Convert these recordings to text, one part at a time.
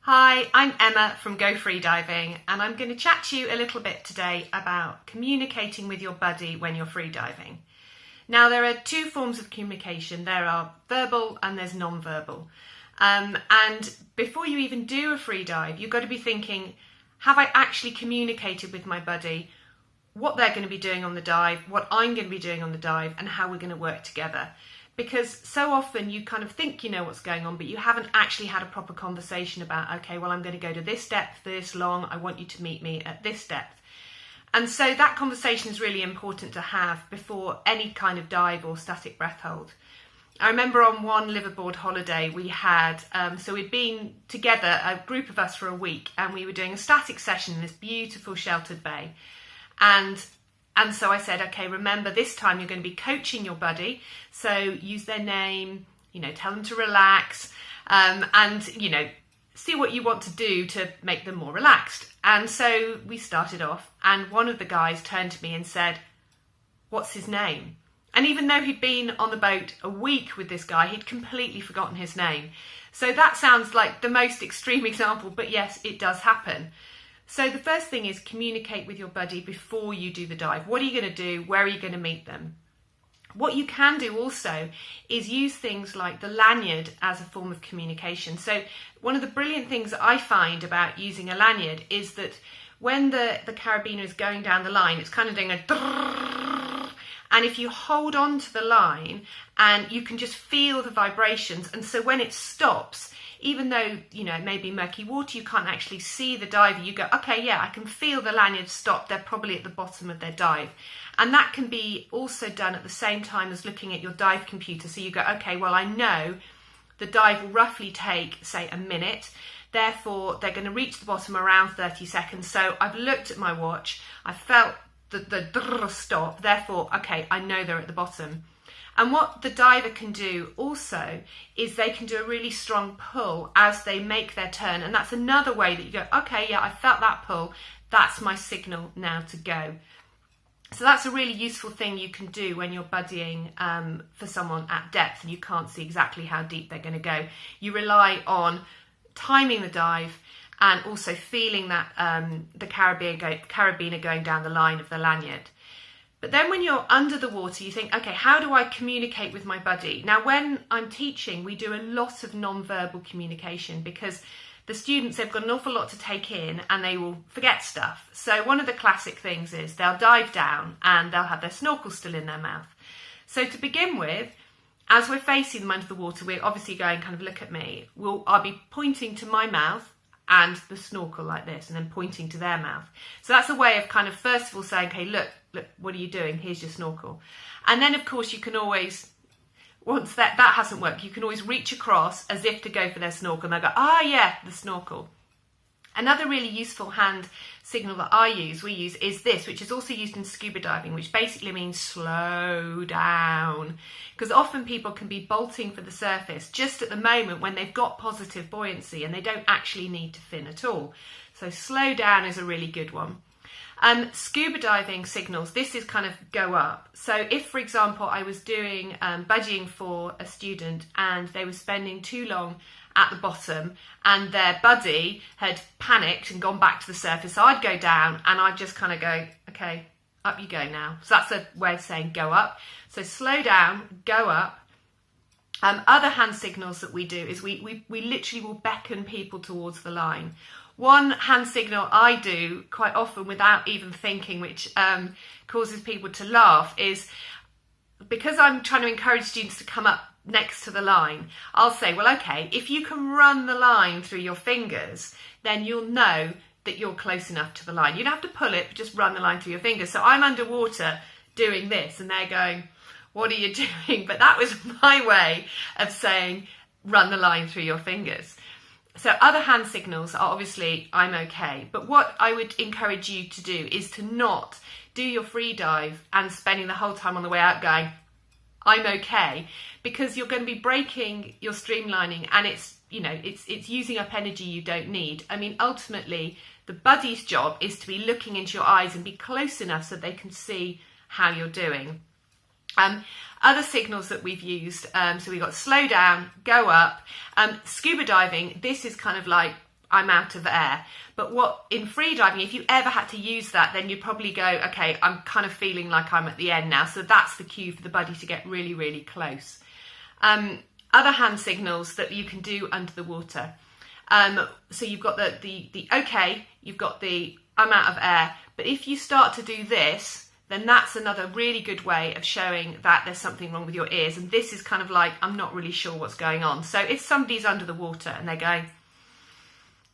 Hi, I'm Emma from Go Freediving, and I'm going to chat to you a little bit today about communicating with your buddy when you're freediving. Now, there are two forms of communication. There are verbal and there's non-verbal. And before you even do a freedive, you've got to be thinking, have I actually communicated with my buddy what they're going to be doing on the dive, what I'm going to be doing on the dive, and how we're going to work together? Because so often you kind of think you know what's going on, but you haven't actually had a proper conversation about, okay, well, I'm going to go to this depth, this long, I want you to meet me at this depth. And so that conversation is really important to have before any kind of dive or static breath hold. I remember on one liveaboard holiday we had, so we'd been together, a group of us, for a week, and we were doing a static session in this beautiful sheltered bay. And so I said, okay, remember this time you're going to be coaching your buddy. So use their name, tell them to relax, and, see what you want to do to make them more relaxed. And so we started off, and one of the guys turned to me and said, "What's his name?" And even though he'd been on the boat a week with this guy, he'd completely forgotten his name. So that sounds like the most extreme example, but yes, it does happen. So the first thing is communicate with your buddy before you do the dive. What are you going to do? Where are you going to meet them? What you can do also is use things like the lanyard as a form of communication. So one of the brilliant things that I find about using a lanyard is that when the carabiner is going down the line, it's kind of doing a drrrr, and if you hold on to the line and you can just feel the vibrations, and so when it stops, even though, it may be murky water, you can't actually see the diver, you go, okay, yeah, I can feel the lanyard stop. They're probably at the bottom of their dive. And that can be also done at the same time as looking at your dive computer. So you go, okay, well, I know the dive will roughly take, say, a minute. Therefore, they're going to reach the bottom around 30 seconds. So I've looked at my watch. I felt the stop. Therefore, okay, I know they're at the bottom. And what the diver can do also is they can do a really strong pull as they make their turn. And that's another way that you go, okay, yeah, I felt that pull. That's my signal now to go. So that's a really useful thing you can do when you're buddying for someone at depth and you can't see exactly how deep they're going to go. You rely on timing the dive and also feeling that the carabiner going down the line of the lanyard. But then when you're under the water, you think, okay, how do I communicate with my buddy? Now, when I'm teaching, we do a lot of non-verbal communication because the students, they've got an awful lot to take in and they will forget stuff. So one of the classic things is they'll dive down and they'll have their snorkel still in their mouth. So to begin with, as we're facing them under the water, we're obviously going kind of look at me. I'll be pointing to my mouth and the snorkel like this and then pointing to their mouth. So that's a way of kind of first of all saying, okay, look, what are you doing? Here's your snorkel. And then, of course, you can always, once that hasn't worked, you can always reach across as if to go for their snorkel. And they'll go, yeah, the snorkel. Another really useful hand signal that we use is this, which is also used in scuba diving, which basically means slow down. Because often people can be bolting for the surface just at the moment when they've got positive buoyancy and they don't actually need to fin at all. So slow down is a really good one. Scuba diving signals, this is kind of go up. So if, for example, I was doing buddying for a student and they were spending too long at the bottom and their buddy had panicked and gone back to the surface, so I'd go down and I'd just kind of go, okay, up you go now. So that's a way of saying go up. So slow down, go up. Other hand signals that we do is we literally will beckon people towards the line. One hand signal I do quite often without even thinking, which causes people to laugh, is because I'm trying to encourage students to come up next to the line, I'll say, well, okay, if you can run the line through your fingers, then you'll know that you're close enough to the line. You don't have to pull it, but just run the line through your fingers. So I'm underwater doing this and they're going, what are you doing? But that was my way of saying, run the line through your fingers. So other hand signals are obviously, I'm okay. But what I would encourage you to do is to not do your free dive and spending the whole time on the way out going, I'm okay, because you're going to be breaking your streamlining and it's using up energy you don't need. I mean, ultimately, the buddy's job is to be looking into your eyes and be close enough so they can see how you're doing. Other signals that we've used, so we've got slow down, go up. Scuba diving, this is kind of like I'm out of air. But what in freediving, if you ever had to use that, then you'd probably go, okay, I'm kind of feeling like I'm at the end now. So that's the cue for the buddy to get really, really close. Other hand signals that you can do under the water. So you've got the okay, you've got the I'm out of air. But if you start to do this, then that's another really good way of showing that there's something wrong with your ears. And this is kind of like, I'm not really sure what's going on. So if somebody's under the water and they're going,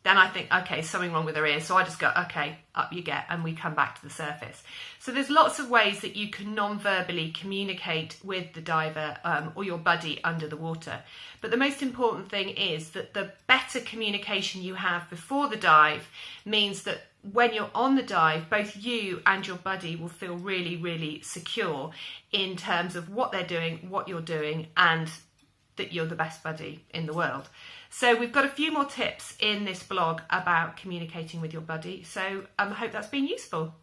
then I think, okay, something wrong with their ears. So I just go, okay, up you get, and we come back to the surface. So there's lots of ways that you can non-verbally communicate with the diver or your buddy under the water. But the most important thing is that the better communication you have before the dive means that when you're on the dive, both you and your buddy will feel really, really secure in terms of what they're doing, what you're doing, and that you're the best buddy in the world. So we've got a few more tips in this blog about communicating with your buddy. So I hope that's been useful.